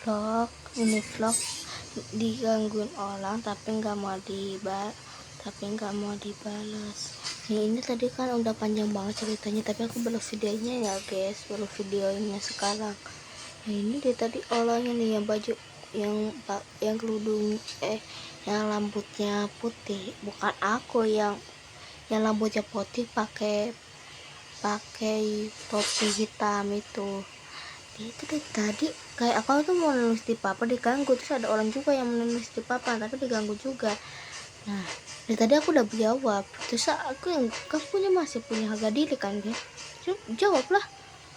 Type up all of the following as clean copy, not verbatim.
vlog digangguin orang tapi nggak mau dibales. Ini tadi kan udah panjang banget ceritanya, tapi aku baru videonya ya guys, baru videonya sekarang. Nah ini dia tadi orangnya nih, yang baju yang kerudung yang rambutnya putih, bukan aku yang rambutnya putih pakai topi hitam itu. Itu deh tadi kayak aku tuh mau nulis di papan diganggu, terus ada orang juga yang menulis di papan tapi diganggu juga. Nah dari tadi aku udah jawab, terus aku yang masih punya harga diri kan guys, jawab lah.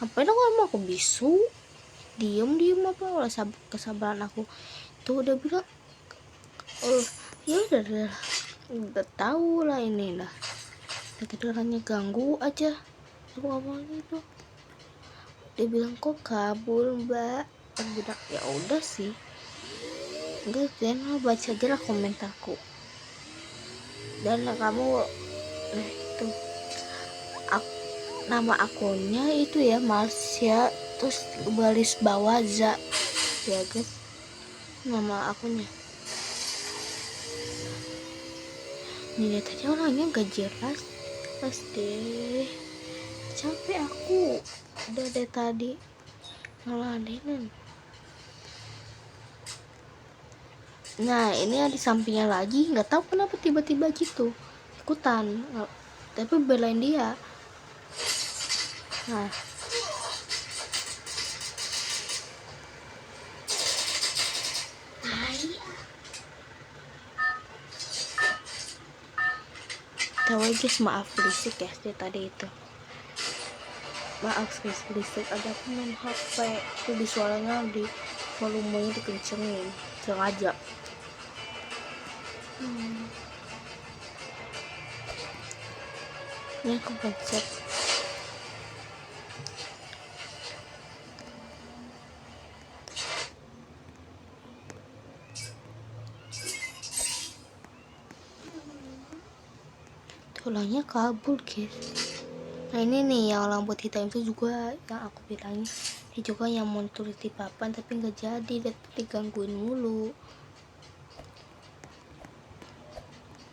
Ngapain aku bisu diem apa lah, kesabaran aku tuh udah bilang ya udah tahu lah ini lah. Tadi orangnya ganggu aja, aku ngomong gitu. Dia bilang kok kabur mbak, aku bilang ya udah sih, enggak kan, baca aja lah komentarku. Dan kamu itu nama akunnya itu ya Marsha, terus baris bawah za ya guys, nama akunnya. Ini tadi orangnya gak jelas deh, capek aku udah deh tadi ngeladenin. Nah ini di sampingnya lagi, nggak tahu kenapa tiba-tiba gitu ikutan, tapi belain dia. Nah tahu guys, maaf berisik ya dari tadi itu, maaf guys berisik, ada aku main HP itu di suaranya di volumenya dikencengin sengaja. Ini aku pencet tulangnya kabur guys. Nah ini nih yang rambut hitam itu juga yang aku bilangin, dia juga yang mau tulis di papan tapi nggak jadi, dia digangguin mulu.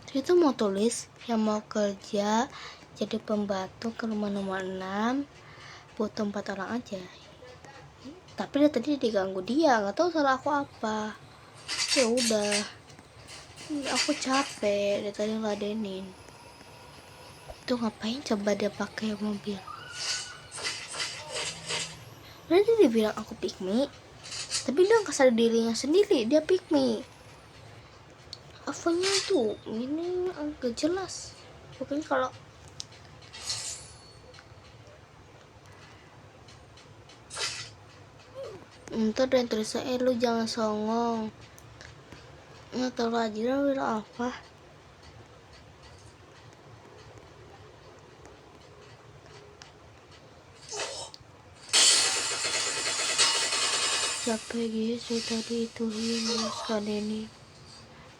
Dia tuh mau tulis yang mau kerja jadi pembantu ke rumah nomor 6 butuh 4 orang aja, tapi dia tadi diganggu, dia nggak tahu salah aku apa. Ya udah aku capek dia tadi ngeladenin. Tuh ngapain coba dia pakai mobil, nanti dia bilang aku pick me, tapi dia nggak sadar dirinya sendiri dia pick me. Apanya tuh ini agak jelas pokoknya. Kalau ntar dan tulisnya lu jangan songong, nggak tahu aja lah bilang apa. Capek guys tadi itu ini.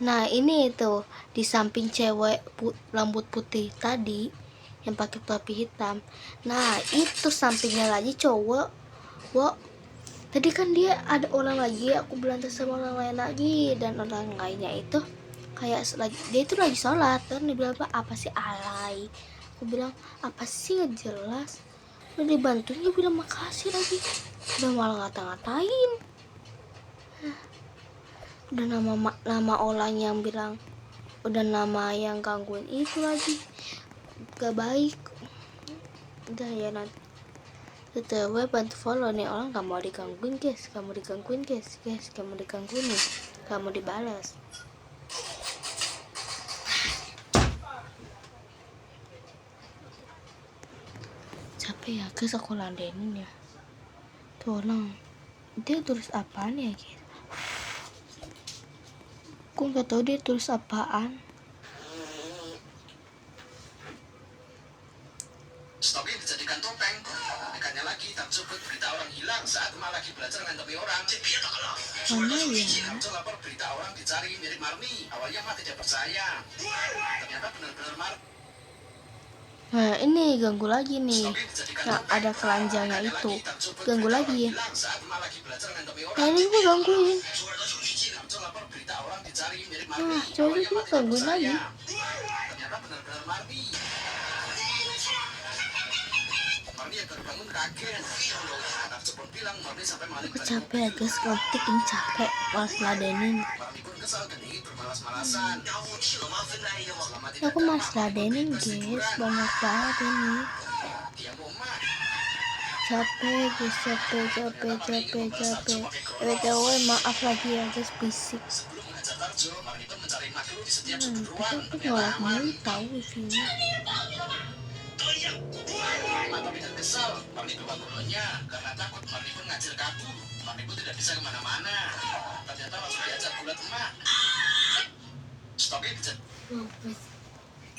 Nah ini itu di samping cewek rambut putih tadi yang pakai topi hitam, nah itu sampingnya lagi cowok. Tadi kan dia ada orang lagi, aku berantem sama orang lain lagi, dan orang lainnya itu kayak dia itu lagi sholat, dan dia bilang apa sih alay. Aku bilang apa sih nggak jelas, udah dibantuin dia bilang makasih lagi, udah malah ngata-ngatain. Udah nama orang yang bilang, udah nama yang gangguin itu lagi, gak baik. Udah ya nanti gue bantu follow nih orang, gak mau digangguin guys, gak mau digangguin guys, gak mau digangguin nih, gak mau dibalas. Capek ya guys aku ladenin ya. Tuh orang dia tulis apaan ya guys, aku nggak tahu dia tulis apaan. Stop yang dijadikan topeng. Ikannya lagi tersebut berita orang hilang saat emak lagi belajar ngantopi orang. Mana ya? Kamco lapor berita orang dicari mirip Marni. Awalnya emak tidak percaya. Ternyata benar-benar Marni. Nah ini ganggu lagi nih. Nah ada keranjangnya itu ganggu lagi. Hilang saat emak lagi belajar nanggapi Nah orang. ini gue gangguin. Langsung lapor berita orang dicari mirip Marni. Nah coba Awalnya gue emak tidak gangguin lagi. percaya. Ternyata benar-benar Marni. Marni yang baru bangun kaget. Anak cepon bilang Marni sampai maling Aku ban capek ya mobil. guys, ngetik ini capek. Malas ladenin. Marni pun kesal dan ingin bermalas-malasan. Selama Ya, tidak aku ada malas emak, Marni ladenin bebas guys, liburan. banyak banget ini. Dia mau emak. Capek guys, capek. BTW maaf lagi ya guys, bisik. Sebelum mengajar Tarjo, Marni pun mencari emak dulu di setiap sudut Tapi ruang. aku Ternyata nolak aman. mulu tahu wifi-nya. Emak tapi dan kesal. Marni bawa golonnya karena takut Marni pun ngajir kabur. Marni pun tidak bisa kemana-mana. Ternyata langsung diajak bulat emak. Stoknya dijat.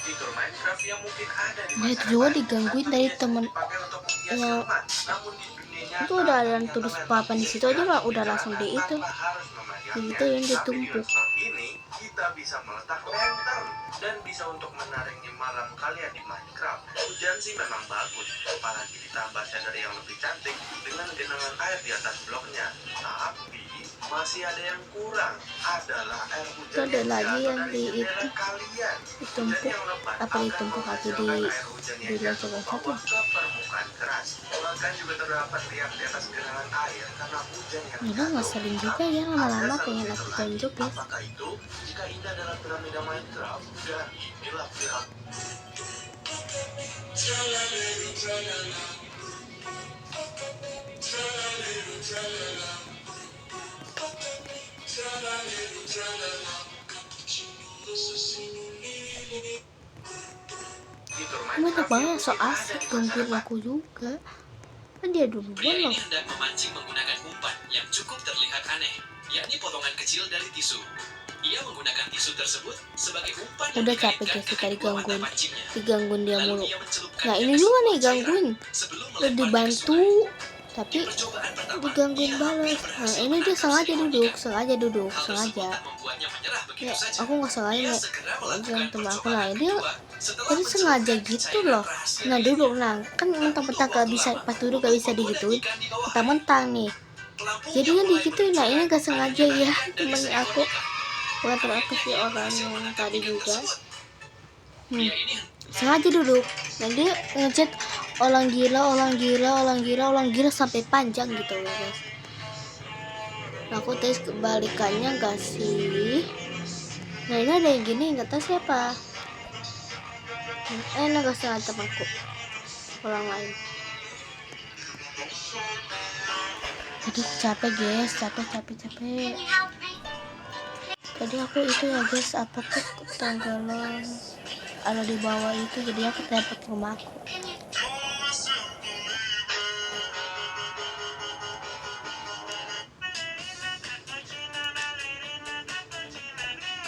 Fitur Minecraft yang mungkin ada di Nah itu masyarakat juga digangguin atau dari biasa temen dipakai untuk menghias yang rumah. Namun di dunia nyata, itu udah ada yang ternyata tulis memang papan di situ aja lah, udah langsung di itu tanpa harus memajangnya. gitu yang Tapi di ditumpuk. website ini kita bisa meletak lantern dan bisa untuk menaringnya malam kalian di Minecraft. Hujan sih memang bagus, apalagi ditambah shader yang lebih cantik dengan genangan air di atas bloknya. Tapi masih ada yang kurang, adalah air Itu hujan ada yang lagi jatuh yang dari di jendela itu kalian. Hujan ditumpuk yang lebat apa akan ditumpuk lagi di menghasilkan air hujan yang jatuh ke loncat-loncat bawah ya. ke permukaan keras. Bahkan juga terdapat riak di atas genangan air karena hujan yang Udah jatuh. ngeselin juga ya, Ada lama-lama satu pengen fitur aku lagi. tunjuk ya. Apakah itu? Jika indah dalam piramida Minecraft, dan inilah piramida. Fitur Banyak Minecraft banget yang yang so mungkin ada asik di gangguin masyarakat. aku juga. Kan dia duluan Pria loh. ini hendak memancing menggunakan umpan yang cukup terlihat aneh, yakni potongan kecil dari tisu. Ia menggunakan tisu tersebut sebagai umpan yang Udah capek dikaitkan guys ke tadi kedua mata gangguin, pancingnya. digangguin dia Lalu mulu. ia mencelupkannya Nah ini ke juga sebuah nih cairan gangguin, sebelum udah melemparnya ke dibantu sungai. tapi Di percobaan pertama, digangguin ia hampir balas. Nah berhasil ini dia menangkap sengaja seekor duduk, ikan. sengaja duduk, Hal tersebut sengaja. tak membuatnya menyerah begitu Ya saja. aku nggak sengaja Ia nih segera lanjutin melakukan temen aku. Nah percobaan dia kedua setelah tadi sengaja mencelupkan gitu cairan loh. rahasia Nah miliknya. duduk, nah kan Tak mentang-mentang butuh gak waktu bisa lama pas duduk gak untuk bisa menggoda digituin, ikan di bawahnya. mentang-mentang nih. Pelampungnya Jadi kan mulai digituin. Nah ini menunjukkan gak sengaja adanya ya tarikan dari temen seekor aku, ikan. bukan temen aku Akhirnya sih, ia orang berhasil yang menangkap tadi ikan juga. tersebut. Pria ini Sengaja duduk. Nah dia ngechat orang gila sampai panjang gitu loh guys. Nah aku tes kebalikannya gak sih. Nah ini ada yang gini nggak tahu siapa. Nggak salah temanku, orang lain. Jadi capek guys, capek. Tadi aku itu ya guys, apa tuh tanggalan ada di bawah itu, jadi aku dapat rumahku.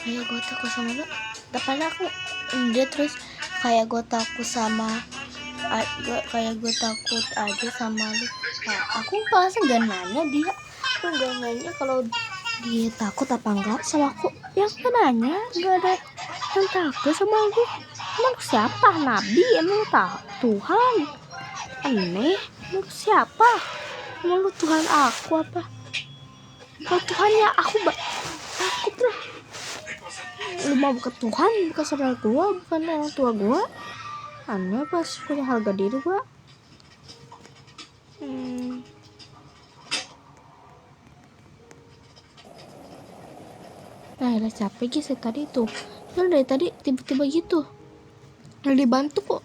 Kayak gue takut sama lu, depan aku dia terus kayak gue takut sama kayak gue takut aja sama lu. Nah, aku pas nggak nanya dia, aku nggak nanya kalau dia takut apa enggak sama aku. Ya aku nanya, nggak ada yang takut sama aku. Emang siapa? Nabi? Emang lu tahu Tuhan? Aneh. Emang siapa? Emang lu Tuhan aku apa? Kalau Tuhannya aku takut lah. Lu mah bukan Tuhan, bukan saudara gua, bukan orang tua gua. Aneh pas punya harga diri gua. Nah udah capek guys ya tadi tuh. Kan dari tadi tiba-tiba gitu udah dibantu kok.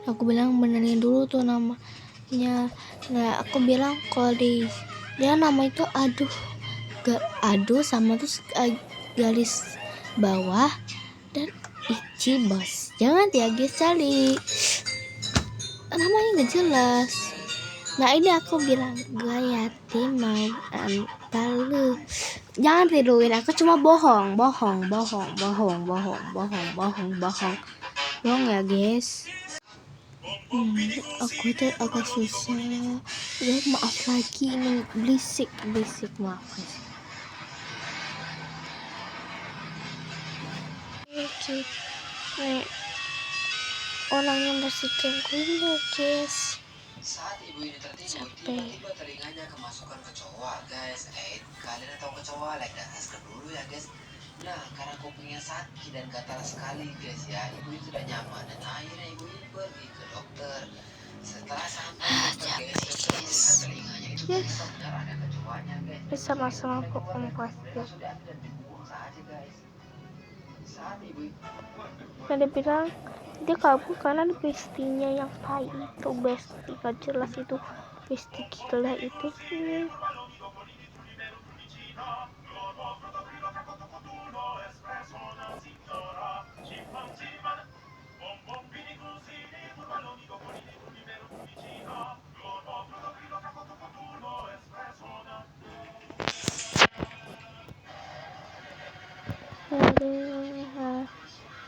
Aku bilang benerin dulu tuh namanya. Nah aku bilang kalau dia nama itu aduh sama terus garis bawah dan Ichi bos. Jangan ya guys, cari namanya nggak jelas. Nah ini aku bilang gue yatim mau antar lu. Jangan tiruin aku, cuma bohong ya guys. Aku itu agak susah ya, maaf lagi ini berisik maaf guys. sedikit. Nih, orangnya masih gangguin ya guys. Saat ibu ini tertidur, Capek. tiba-tiba telinganya kemasukan kecoa, guys. Kalian tahu kecoa? Like asker dulu ya, guys. Nah, karena kupingnya sakit dan gatal sekali, guys ya, ibu ini tidak nyaman dan akhirnya ibu ini pergi ke dokter. Setelah sampai dokter, guys, dokter melihat telinganya itu ternyata benar ada kecoanya, guys. Ini sama-sama kok Kemudian plastik. sudah ambil dan dibuang saja, guys. Saat ibu Dan dia bilang dia kabur karena ada bestinya yang pahit itu. Besti gak jelas itu, besti gila itu sih.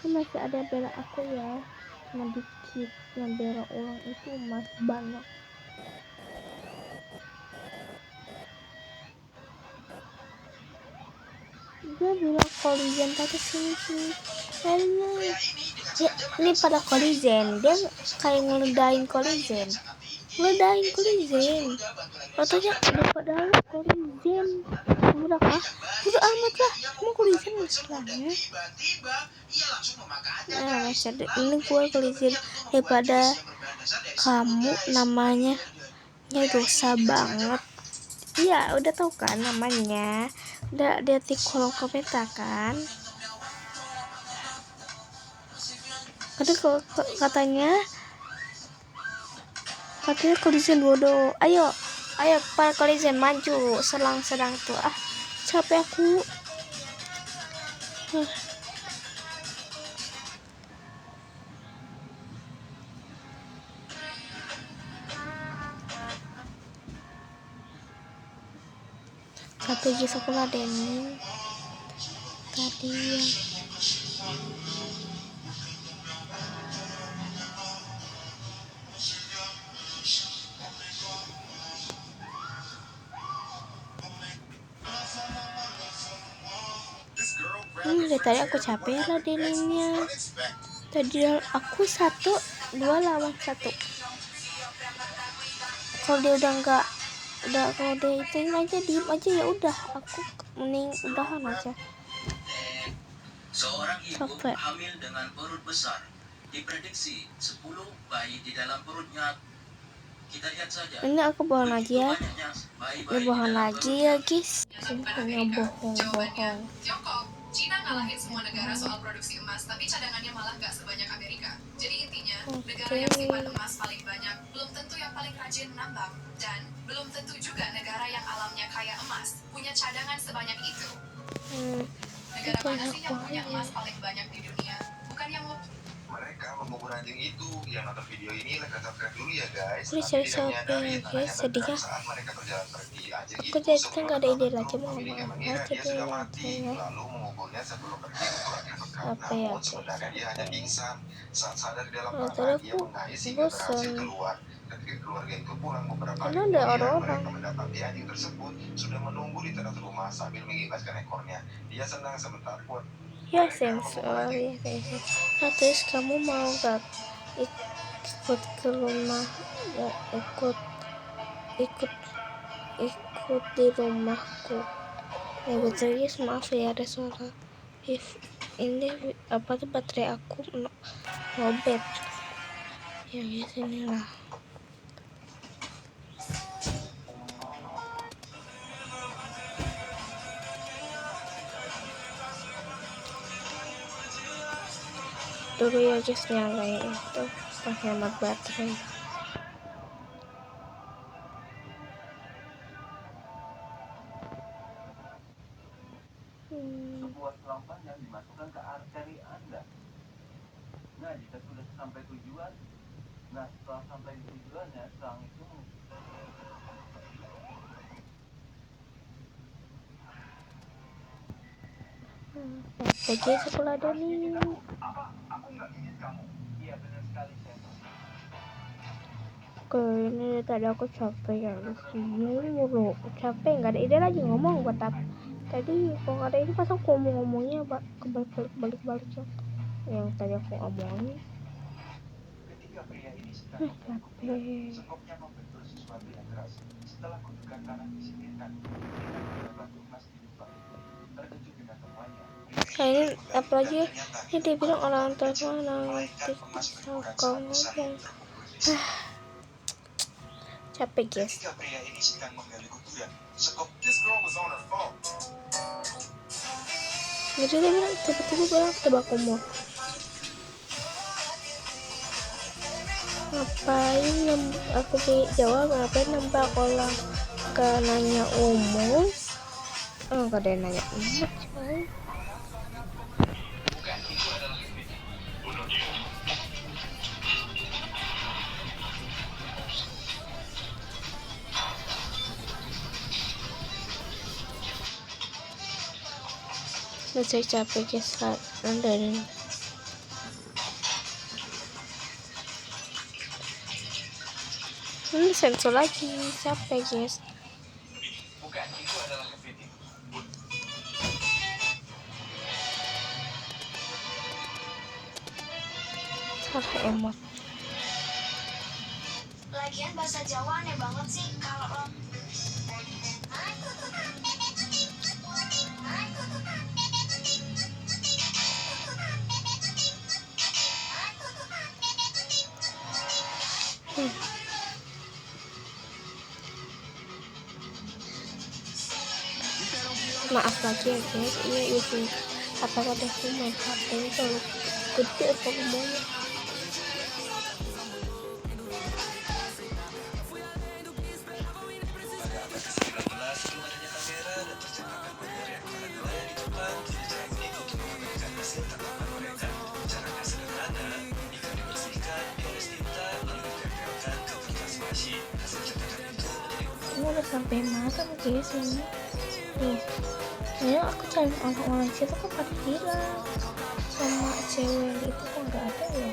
Ini masih ada bela aku ya, cuma dikit. Yang bela ulang itu masih banyak. Dia bilang kolizien tadi sini. Enak. Ya, ini pada kolizien. Dia kayak ngeledain kolizien. Katanya udah padahal kolizien. Udah kah? Udah amat lah. Kamu kolizien masalahnya. Nah, masih ada. Ini gue kolizien daripada kamu namanya. Ya dosa banget. Iya, udah tahu kan namanya. Udah lihat di kolom komentar kan. Katanya kolizien bodoh. Ayo para kolizien maju. Sedang tuh. Capek aku. Capek guys, aku ladenin tadi yang dari tadi aku capek ladeninnya. Tadi aku 1-2 lawan 1. Kalau dia kalau dia ituin aja, diem aja, ya udah aku mending udahan aja. Seorang ibu Capek. hamil dengan perut besar, diprediksi 10 bayi di dalam perutnya. Kita lihat saja. Ini aku bohong lagi ya. Banyaknya Ini bayi-bayi bohong di dalam lagi perutnya. ya guys. Semuanya bohong. Tiongkok, Cina ngalahin semua negara soal produksi emas, tapi cadangannya malah nggak sebanyak Amerika. Jadi intinya, negara yang simpan emas paling banyak belum tentu yang paling rajin menambang, dan belum tentu juga negara yang alamnya kaya emas punya cadangan sebanyak itu. Negara mana sih yang punya emas paling banyak di dunia? Bukan yang Mereka membubur anjing itu. Yang nonton video ini like dan subscribe dulu ya guys. Aku dicari siapa ya guys, sedihnya. Saat mereka berjalan pergi, anjing Aku itu jadi nggak ada ide lagi mau pemiliknya ngomong mengira apa dia sudah jadi mati, ya. lalu menguburnya sebelum pergi ke pulang efek. Apa ya, Namun sebenarnya dia hanya pingsan. Saat sadar di dalam Oh, kamar, tadi dia aku mengais hingga berhasil bosan. keluar. Ketika keluarga itu pulang beberapa hari Karena ada kemudian, orang-orang. mereka mendapati anjing tersebut sudah menunggu di teras rumah sambil mengibaskan ekornya. Dia senang sebentar pun. Ya sensor ya sensor. Nah, terus kamu mau gak ikut ke rumah? Mau ikut di rumahku? Ya betul guys, maaf ya ada suara. Ini apa tuh, baterai aku lobet. Ya guys, inilah. Dulu ya guys, nyalain itu penghemat baterai. Sebuah selongsong yang dimasukkan ke arteri Anda. Nah, jika sudah sampai tujuan, setelah sampai tujuannya, selang itu Oke, sekolah ada nih. Aku nggak ingin kamu. Iya, benar sekali, Chef. Oke, ini tadi aku capek ya. Mulu capek, nggak ada ide lagi ngomong buat apa. Tadi kalau nggak ada ide pas aku ngomongnya kebalik-baliknya. yang tadi aku omongin. Ketika pria ini sedang menggali kuburan, sekopnya membentur sesuatu yang keras. Setelah gundukan tanah disingkirkan, dia mendapat emas di lubang itu. Terkejut dengan temuannya, Nah ini apalagi ini dia bilang orang terkenal kau ngomong. Capek guys. ketika pria ini sedang menggali kuburan, Jadi dia bilang tiba-tiba bilang tebak umur. Ngapain aku jawab ngapain nembak orang gak nanya umur. Gak ada yang nanya umur coy. Udah saya capek guys dari ini sensor lagi capek guys. bukan, itu adalah kepiting. Salah emot. Lagian bahasa Jawa aneh banget sih kalau lo Maaf lagi ya guys, ini itu apa kata aku main HP kalau gede apa ngomongnya. Ini udah sampai matang guys ini. Nih, ya aku cari orang-orang situ kan pada bilang sama cewek itu kok nggak ada ya.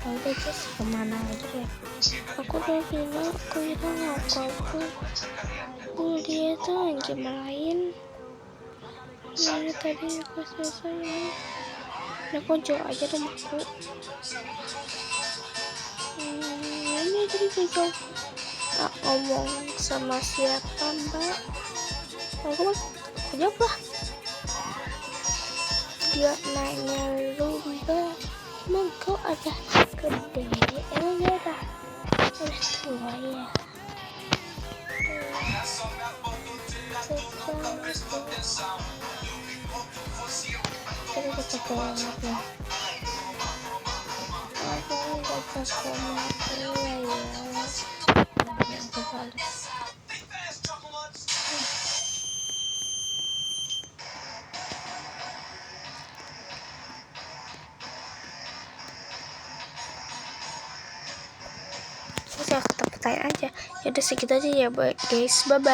Kalau guys kemana aja ya? Aku udah bilang aku itu ngaku dia tuh lagi main. Ini tadi aku selesai ini. Aku jual aja rumahku. Ini tadi juga ngomong sama siapa mbak? Aku mah jawab lah. Dia nanya lu mbak, emang kau ada gede? Emang dia udah tua ya? Kita kecek banget ya. Aku nggak cocok sama dia ya. Saya kata pertanyaan aja. Ya udah segitu aja ya guys. Bye bye.